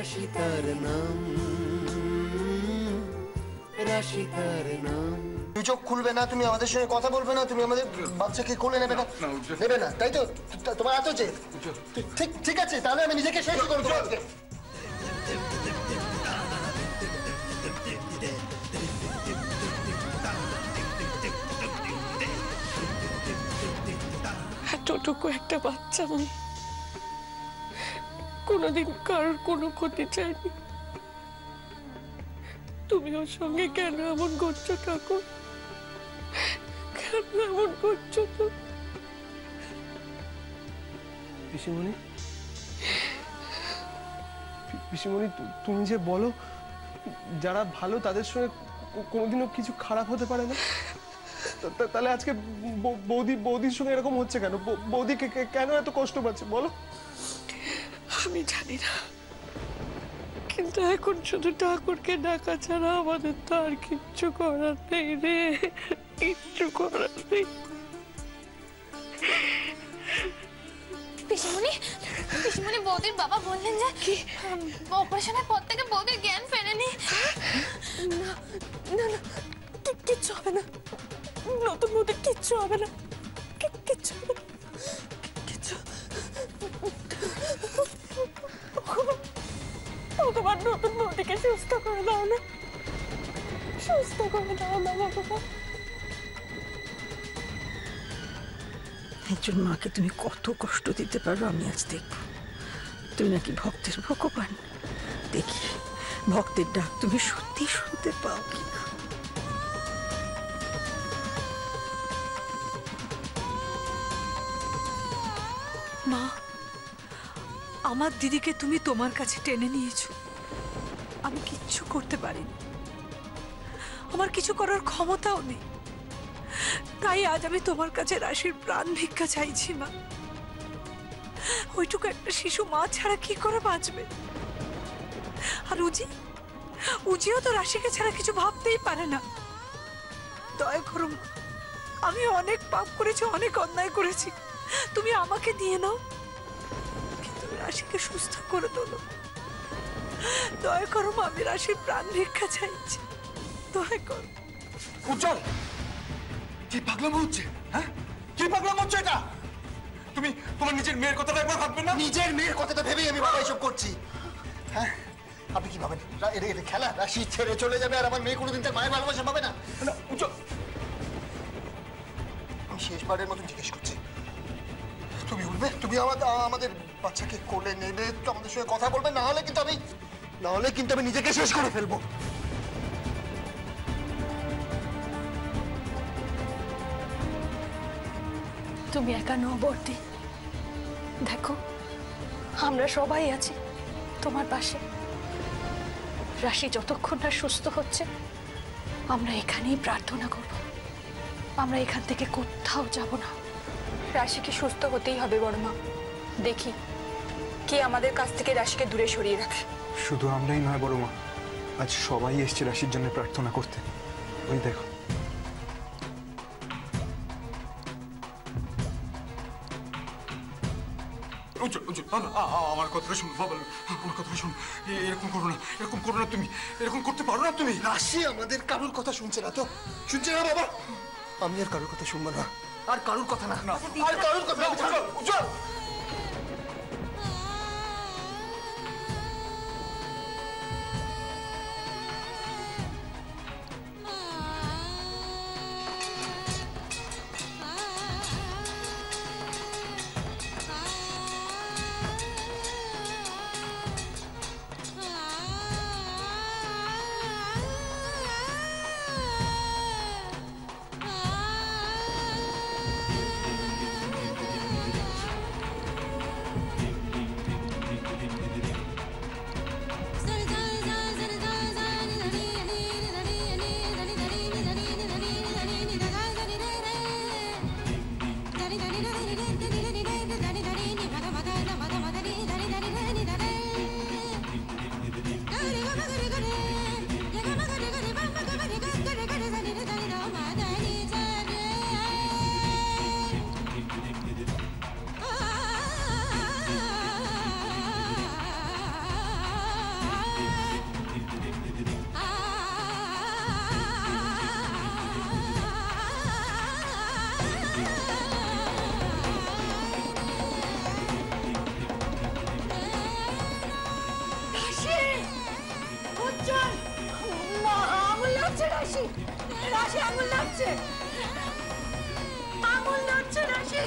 রাশি তার নাম, রাশি তার নাম। তুমি চোখ খুলবে না, তুমি আমাদের সঙ্গে কথা বলবে না, তুমি আমাদের বাচ্চাকে কোলে নেবে না, নেবে না, তাই তো? তোমার এত যে ঠিক ঠিক আছে, তাহলে আমি নিজেকে শেষ করবো। এতটুকু একটা বাচ্চা আমি কোনোদিন কারোর কোনো ক্ষতি চাইনি। তুমি ওর সঙ্গে কেন এমন করছো ঠাকুর? কেন এমন করছো? তো পিসিমণি, পিসিমণি, তুমি যে বলো যারা ভালো তাদের সঙ্গে কোনোদিনও কিছু খারাপ হতে পারে না, তাহলে আজকে বৌদির সঙ্গে এরকম হচ্ছে কেন? বৌদি কেন এত কষ্ট পাচ্ছে বলো? আমি জানি না, কিন্তু এখন শুধু ঠাকুরকে ডাকা ছাড়া আমাদের তো আর কিচ্ছু করার নেই রে, কিচ্ছু করার নেই। পিসিমণি, পিসিমণি, বৌদির বাবা বললেন যে অপারেশনের পর থেকে বৌদির জ্ঞান ফেরেনি। না না না, কিচ্ছু হবে না, নতুন বৌদির কিচ্ছু হবে না, কিচ্ছু হবে না, কিচ্ছু। ভগবান নতুন বৌদিকে সুস্থ করে দাও না, সুস্থ করে দাও না ভগবান। একজন মাকে তুমি কত কষ্ট দিতে পারো আমি আজ দেখব। তুমি নাকি ভক্তের ভগবান, দেখি ভক্তের ডাক তুমি সত্যি শুনতে পাও কিনা। মা, আমার দিদিকে তুমি তোমার কাছে টেনে নিয়েছো, আমি কিচ্ছু করতে পারিনি, আমার কিছু করার ক্ষমতাও নেই। তাই আজ আমি তোমার কাছে রাশির প্রাণ ভিক্ষা চাইছি মা। ওইটুকু একটা শিশু মা ছাড়া কি করে বাঁচবে? আর উজিও তো রাশিকে ছাড়া কিছু ভাবতেই পারে না। দয়া করো মা, আমি অনেক পাপ করেছি, অনেক অন্যায় করেছি, তুমি আমাকে দিয়ে নাও, কিন্তু রাশিকে সুস্থ করে তোলো। দয়া করো মা, আমি রাশির প্রাণ ভিক্ষা চাইছি, দয়া করো। উজ্জ্বল, কি পাগলামো হচ্ছে? হ্যাঁ, কি পাগলামো হচ্ছে এটা? তুমি তোমার নিজের মেয়ের কথাটা একবার ভাববে না? নিজের মেয়ের কথাটা ভেবেই আমি বাবা এসব করছি। হ্যাঁ, আপনি কি ভাবেন এটা খেলা? রাশি ছেড়ে চলে যাবে আর আমার মেয়ে কোনোদিন তার মায়ের ভালোবাসা পাবে না? উজ্জ্বল, আমি শেষবারের মতন জিজ্ঞেস করছি, তুমি উঠবে? তুমি আমাদের বাচ্চাকে কোলে নেবে, তো আমাদের সঙ্গে কথা বলবে, না হলে কিন্তু আমি নিজেকে শেষ করে ফেলবো। তুমি একা নও বর্দি, দেখো আমরা সবাই আছি তোমার পাশে। রাশি যতক্ষণ না সুস্থ হচ্ছে আমরা এখানেই প্রার্থনা করব, আমরা এখান থেকে কোথাও যাব না। রাশিকে সুস্থ হতেই হবে বড় মা। দেখি কে আমাদের কাছ থেকে রাশিকে দূরে সরিয়ে রাখে। শুধু আমরাই নয় বড় মা, আজ সবাই এসছে রাশির জন্য প্রার্থনা করতে। ওই দেখো, আমার কথাটা শুনো বাবা, আমার কথাটা শুনো। এরকম করো না, এরকম করো না, তুমি এরকম করতে পারো না। তুমি রাশি আমাদের কারোর কথা শুনছে না তো? শুনছে না বাবা? আমি আর কারোর কথা শুনবো না, আর কারোর কথা না, আর কারোর কথা। উজ্জ্বল, রাশি রাশি আঙুল লাগছে, আঙুল লাগছে রাশি।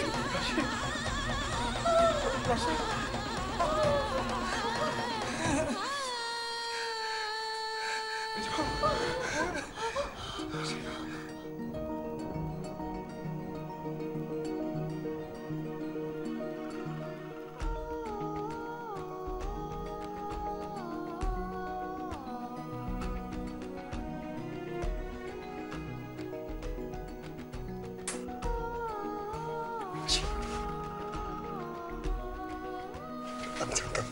আমি জানতাম,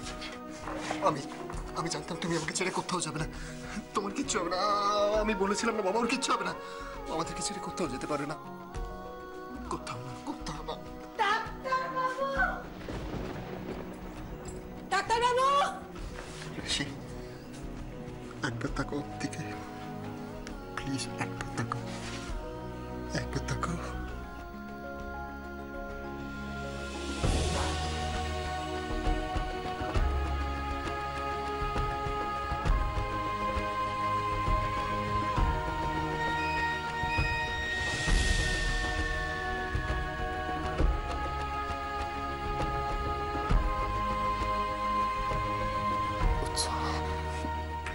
আমি জানতাম তুমি আমাকে ছেড়ে কোথাও যাবে না, তোমার কিচ্ছু হবে না। আমি বলেছিলাম না বাবা ওর কিচ্ছু হবে না, আমাদেরকে ছেড়ে কোথাও যেতে পারে না, কোথাও না, কোথাও না। ডাক্তারবাবু, রাশি একবার তাকো ওর দিকে, প্লিজ একবার তাকো, একবার তাকো।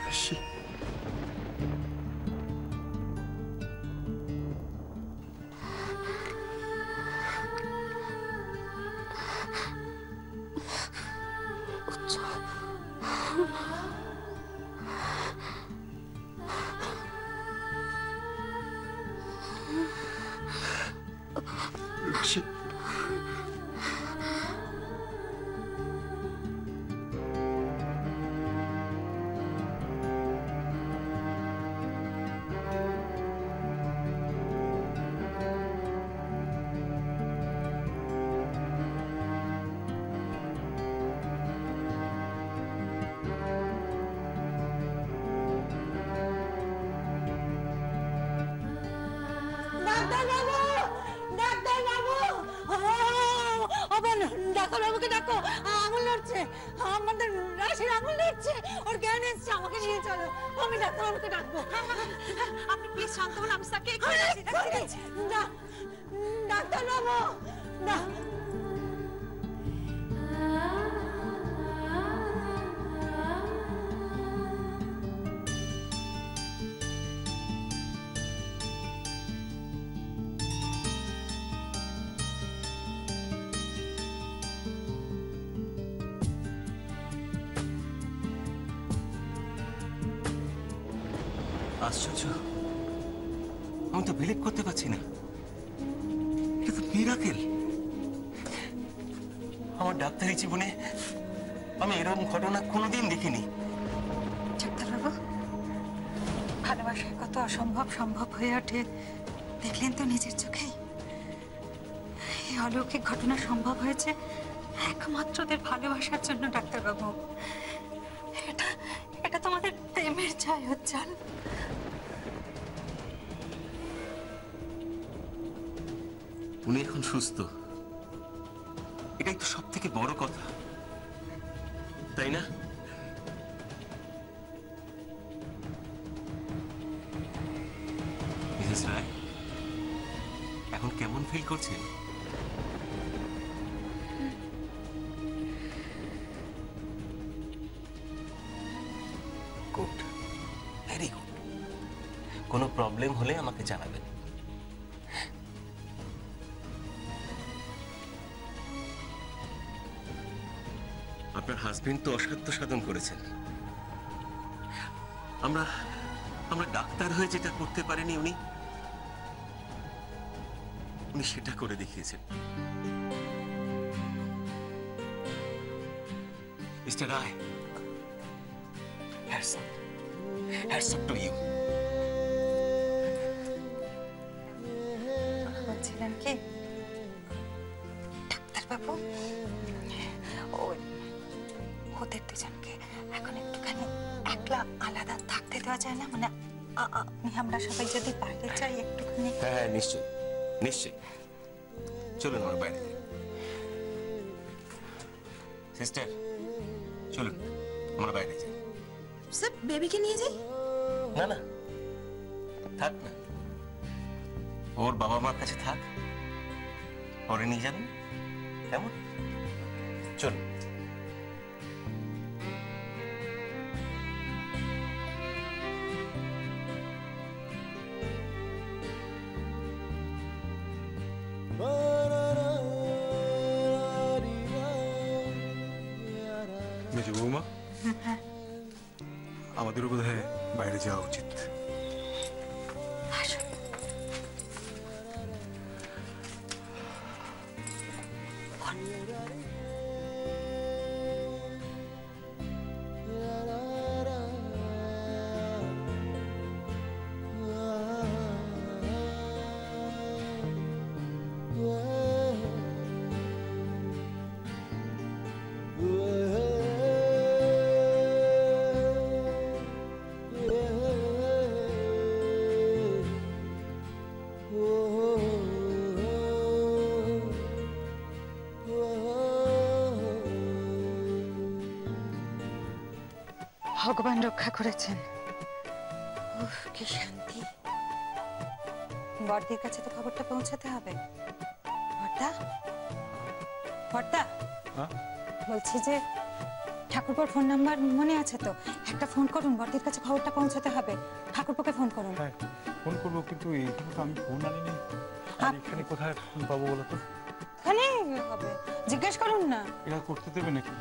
রাশি রাশি ডাক্তারবাবু, ডাক্তারবাবু, ডাক্তারবাবুকে ডাকো, আঙুল নড়ছে, আমাদের রাশির আঙুল নড়ছে, ওর জ্ঞান এসছে, আমাকে নিয়ে চলো, আমি ডাক্তারবাবুকে ডাকবো। আপনি প্লিজ শান্ত হন, আমি তাকে ডাক্তারবাবু না। আশ্চর্য, আমি তো বিলিভ করতে পারছি না, এটা তো মিরাকেল। আমার ডাক্তারি জীবনে আমি এরকম ঘটনা কোনোদিন দেখিনি। ডাক্তারবাবু, ভালোবাসায় কত অসম্ভব সম্ভব হয়ে ওঠে দেখলেন তো নিজের চোখেই। এই অলৌকিক ঘটনা সম্ভব হয়েছে একমাত্র ওদের ভালোবাসার জন্য ডাক্তারবাবু। এটা এটা তোমাদের প্রেমের ছায়োজ্জ্বল। উনি এখন সুস্থ, এটাই তো সব থেকে বড় কথা, তাই না? মিসেস রায়, এখন কেমন ফিল করছেন? Good, very good. কোনো প্রবলেম হলে আমাকে জানাবেন। আপনার হাজবেন্ড তো অসাধ্য সাধন করেছেন। আমরা ডাক্তার হয়ে যেটা করতে পারিনি উনি সেটা করে দেখিয়েছেন। Mister Roy, hats off to you. বলছিলেন কি ডাক্তারবাবু, ওদের দুজনকে এখন একটুখানি একলা আলাদা থাকতে দেওয়া যায় না? মানে আমরা সবাই যদি বাইরে যাই একটুখানি। হ্যাঁ, নিশ্চয়ই নিশ্চয়ই, চলুন আমার বাইরে। সিস্টার, চলুন আমরা বাইরে যাই। স্যার, বেবিকে নিয়ে যাই? না না, থাক না, ওর বাবা মার কাছে থাক, পরে নিয়ে যাবেন। কেমন? চল। মেজো বৌমা, আমাদেরও বোধ হয় বাইরে যাওয়া উচিত। ভগবান রক্ষা করেছেন। উফ, কি শান্তি। বর্দির কাছে তো খবরটা পৌঁছাতে হবে। বর্দা, বর্দা, বলছি যে ঠাকুরপোর ফোন নাম্বার মনে আছে তো? একটা ফোন করুন, বর্দির কাছে খবরটা পৌঁছাতে হবে। ঠাকুরপোকে ফোন করুন। হ্যাঁ ফোন করবো, কিন্তু এইখানে তো আমি ফোন আনিনি। আর এখানে কোথায় ফোন পাবো বলো তো? এখানে হবে, জিজ্ঞেস করুন না। এরা করতে দেবে নাকি?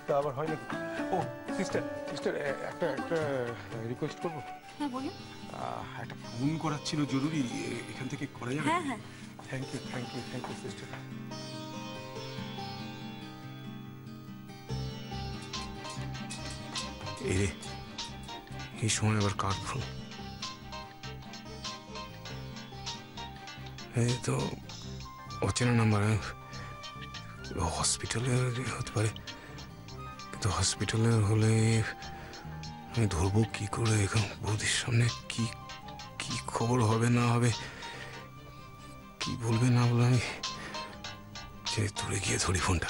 তা আবার হয় নাকি? ও সিস্টার, সিস্টার একটা একটা রিকোয়েস্ট করবো। হ্যাঁ বলুন। একটা ফোন করার ছিল জরুরি, এখান থেকে করা যাবে? হ্যাঁ হ্যাঁ। Thank you, thank you, thank you sister. এই রে, এই সময় আবার কার ফোন? এই তো অচেনা নাম্বার। হসপিটালে হতে পারে, কিন্তু হসপিটালে হলে আমি ধরবো কি করে? এখন বৌদির সামনে কি কি খবর হবে না হবে, কি বলবে না বলে, আমি যে দূরে গিয়ে ধরি ফোনটা।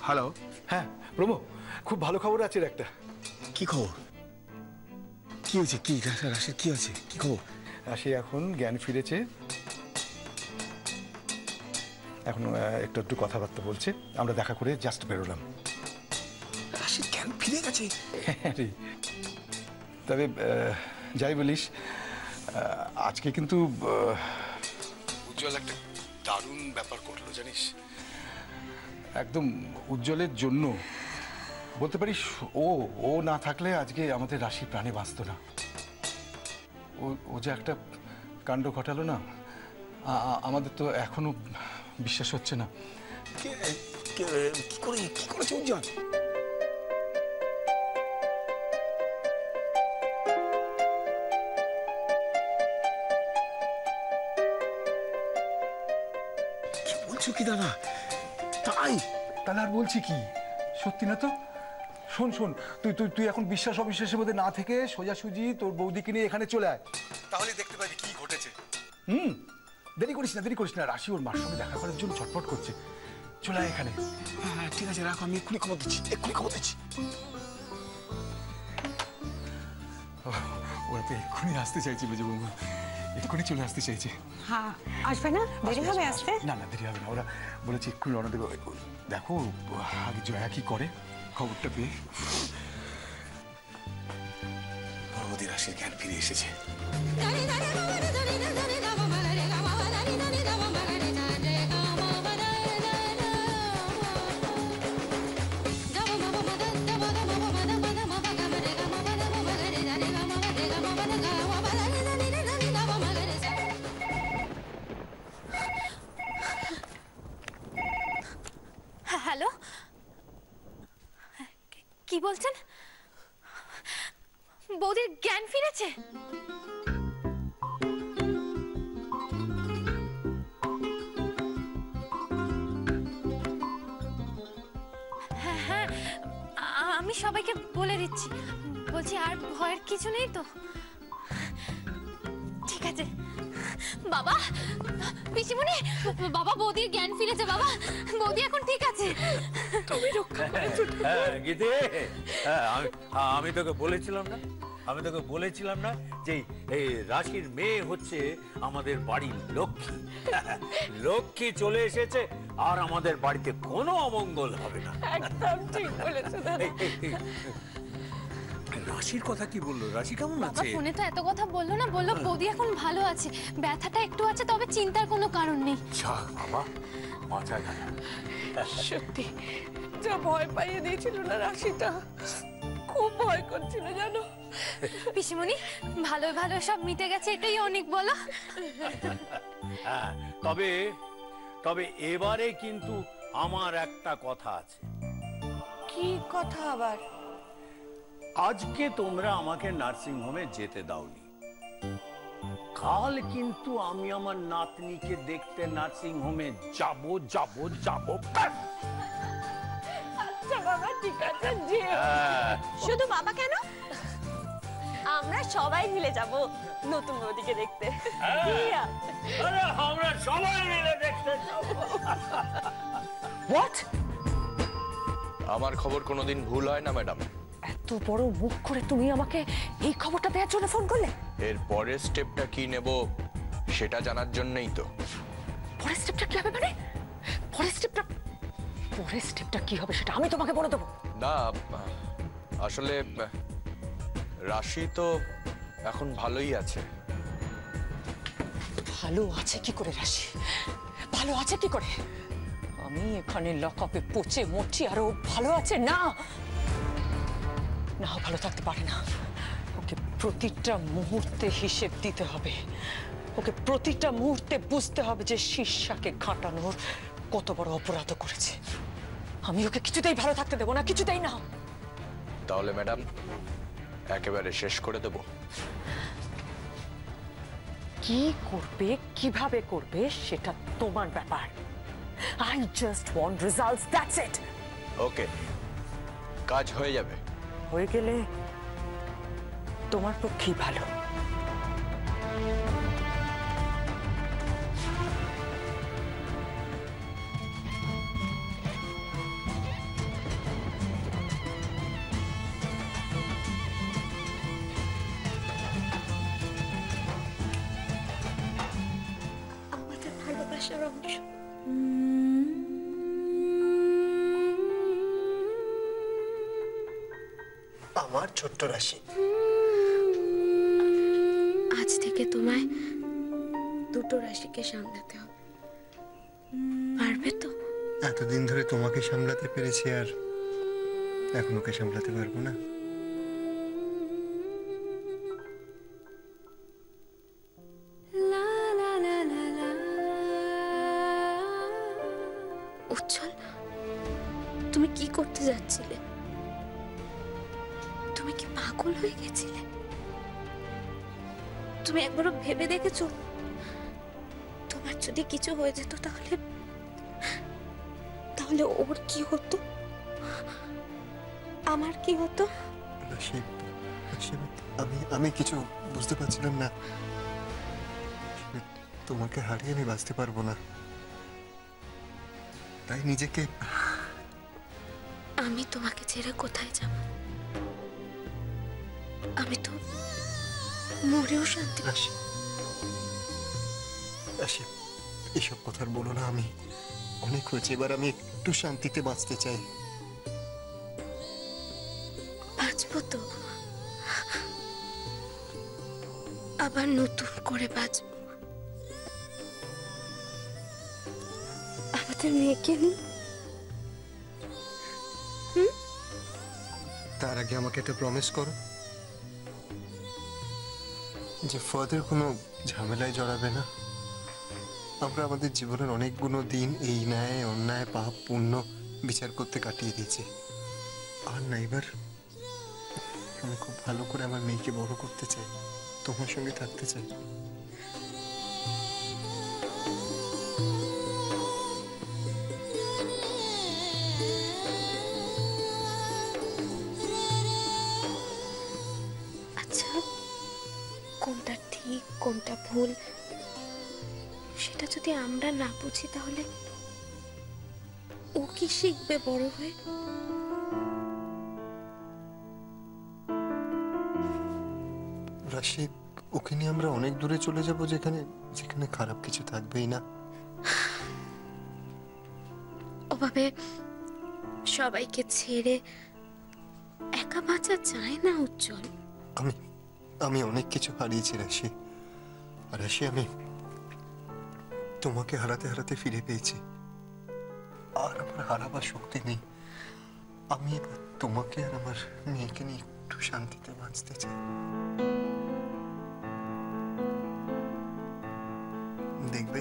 হ্যালো, হ্যাঁ প্রমো, খুব ভালো খবর আছে একটা। কি খবর? কি হয়েছে? কি রাশের কি আছে? কি খবর? সে এখন জ্ঞান ফিরেছে, এখন একটু একটু কথাবার্তা বলছে। আমরা দেখা করে জাস্ট বেরোলাম। রাশের জ্ঞান ফিরে গেছে? তবে যাই বলিস, আজকে কিন্তু উজ্জ্বল একটা দারুণ ব্যাপার করলো জানিস। একদম উজ্জ্বলের জন্য বলতে পারিস, ও না থাকলে আজকে আমাদের রাশি প্রাণে বাঁচত না। ও যে একটা কাণ্ড ঘটালো না, আমাদের তো এখনো বিশ্বাস হচ্ছে না। কি করেছে উজ্জ্বল? কি বলছো কি দাদা? তাই? তাহলে আর বলছি কি, সত্যি না তো? শোন শোন, তুই এখন বিশ্বাস অবিশ্বাসের মধ্যে না থেকে সোজাসুজি তোর বৌদিকে নিয়ে এখানে চলে আয়, তাহলে দেখতে পাবি কি ঘটেছে। দেরি করিস না, দেরি করিস না। রাশি ওর মার সঙ্গে দেখা করার জন্য ছটফট করছে। চলে আয় এখানে। হ্যাঁ ঠিক আছে, রাখো, আমি এক্ষুনি খবর দিচ্ছি, এক্ষুনি খবর দিচ্ছি। ওরা তো এক্ষুনি আসতে চাইছে, বুঝে বৌমা, এক্ষুনি চলে আসতে চাইছে। হ্যাঁ, আসবে না? দেরি হবে আসতে? না না, দেরি হবে না। ওরা বলেছে এক্ষুনি রওনা দেবে। দেখো আগে জয়া কি করে, খবরটা পেয়ে। বৌদি রাশির জ্ঞান ফিরে এসেছে। হ্যালো, কি বলছেন? বৌদির জ্ঞান ফিরেছে? হ্যাঁ হ্যাঁ, আমি সবাইকে বলে দিচ্ছি। বলছি আর ভয়ের কিছু নেই তো? ঠিক আছে। বাবা, পিসিমণি, বাবা বৌদির জ্ঞান ফিরেছে বাবা, বৌদি এখন ঠিক আছে। তুমি রক্ষা করেছো। গীতে, আমি তোকে বলেছিলাম না যে এই রাশির মেয়ে হচ্ছে আমাদের বাড়ির লক্ষ্মী। লক্ষ্মী চলে এসেছে আর আমাদের বাড়িতে কোনো অমঙ্গল হবে না। একদম ঠিক বলেছো দাদা। রাশির কথা কি বললো? রাশি কেমন বাবা আছে? ফোনে তো এত কথা বললো না, বললো বৌদি এখন ভালো আছে, ব্যথাটা একটু আছে, তবে চিন্তার কোনো কারণ নেই। বাবা মাথা গেল। সত্যি যা ভয় পাইয়ে দিয়েছিল না রাশিটা, খুব ভয় করছিল জানো। পিসিমণি, ভালো ভালো সব মিটে গেছে, এটাই অনেক বলো। হ্যাঁ, তবে এবারে কিন্তু আমার একটা কথা আছে। কি কথা আবার? আজকে তোমরা আমাকে নার্সিং হোমে যেতে দাওনি, কাল কিন্তু আমি আমার নাতনিকে দেখতে নার্সিং হোমে যাব। আচ্ছা বাবা ঠিক আছে, যেও। শুধু বাবা কেন, আমরা সবাই মিলে যাব নতুন বৌদিকে দেখতে। আরে আমরা সবাই মিলে দেখতে যাব। হোয়াট? আমার খবর কোনোদিন ভুল হয় না ম্যাডাম। এত বড় মুখ করে তুমি আমাকে এই খবরটা দেওয়ার জন্য ফোন করলে? এর পরের স্টেপটা কি নেব সেটা জানার জন্যই তো। পরের স্টেপটা কি হবে মানে? পরের স্টেপটা কি হবে সেটা আমি তোমাকে বলে দেবো। না, আসলে রাশি তো এখন ভালোই আছে। ভালো আছে কি করে রাশি? ভালো আছে কি করে? আমি এখানে লকআপে পচে মরছি আর ও ভালো আছে? না, ভালো থাকতে পারে না। ওকে প্রতিটা মুহূর্তে হিসেব দিতে হবে, ওকে প্রতিটা মুহূর্তে বুঝতে হবে যে শীর্ষাকে ঘাটানোর কত বড় অপরাধ করেছে। আমি ওকে কিছুতেই ভালো থাকতে দেবো না, কিছুতেই না। তাহলে ম্যাডাম একেবারে শেষ করে দেব? কি করবে, কিভাবে করবে সেটা তোমার ব্যাপার। I just want results, that's it. ওকে, কাজ হয়ে যাবে। হয়ে গেলে তোমার পক্ষেই ভালো। আমাদের ভালোবাসার অংশ। আমার ছোট্ট রাশি, আজ থেকে তোমায় দুটো রাশিকে সামলাতে হবে, পারবে তো? এতদিন ধরে তোমাকে সামলাতে পেরেছি, আর এখন ওকে সামলাতে পারবো না? উজ্জ্বল, তুমি কি করতে যাচ্ছিলে? তুমি কি পাগল হয়ে গেছিলে? তুমি একবারও ভেবে দেখেছো তোমার যদি কিছু হয়ে যেত তাহলে ওর কি হতো, আমার কি হতো? আমি কিছু বুঝতে পারছিলাম না। তোমাকে হারিয়ে আমি বাঁচতে পারবো না, তাই নিজেকে। আমি তোমাকে ছেড়ে কোথায় যাব? আমি তো মরেও শান্তি। রাশি, এসব কথা বলো না, আমি অনেক হয়েছে, এবার আমি একটু শান্তিতে বাঁচতে চাই। বাঁচবো তো, আবার নতুন করে বাঁচবো। আমাদের মেয়েকে নিয়ে। তার আগে আমাকে একটা প্রমিস করো যে ফার্দার কোনো ঝামেলায় জড়াবে না। আমরা আমাদের জীবনের অনেকগুলো দিন এই ন্যায় অন্যায় পাপ পুণ্য বিচার করতে কাটিয়ে দিয়েছি, আর না, এবার আমি খুব ভালো করে আমার মেয়েকে বড় করতে চাই, তোমার সঙ্গে থাকতে চাই। আচ্ছা, কোনটা ঠিক কোনটা ভুল সেটা যদি আমরা না বুঝি তাহলে ও কি শিখবে বড় হয়ে? রাশি, ওকে নিয়ে আমরা অনেক দূরে চলে যাব, যেখানে যেখানে খারাপ কিছু থাকবেই না। ওভাবে সবাইকে ছেড়ে একা বাঁচা যায় না উজ্জ্বল। আমি অনেক কিছু হারিয়েছি রাশি। আর রাশি, আমি তোমাকে হারাতে হারাতে ফিরে পেয়েছি। আর আমার হারাবার শক্তি নেই। আমি এবার তোমাকে আর আমার মেয়েকে নিয়ে একটু শান্তিতে বাঁচতে চাই। দেখবে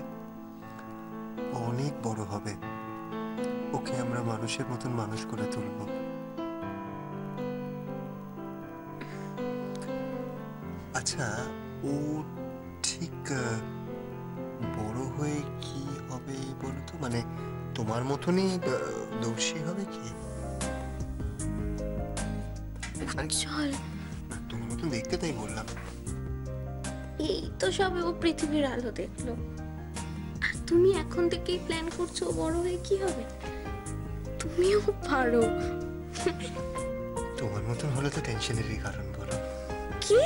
ও অনেক বড় হবে, ওকে আমরা মানুষের মতন মানুষ করে তুলব। আচ্ছা, ও ঠিক বড় হয়ে কি হবে বলো তো? মানে তোমার মতনই দর্শী হবে কি? চল, তোমার মতন দেখতে, তাই বললাম। এই তো সবে ও পৃথিবীর আলো দেখলো, আর তুমি এখন থেকেই প্ল্যান করছো ও বড় হয়ে কি হবে। তুমিও পারো। তোমার মতন হলে তো টেনশনেরই কারণ, বলো। কি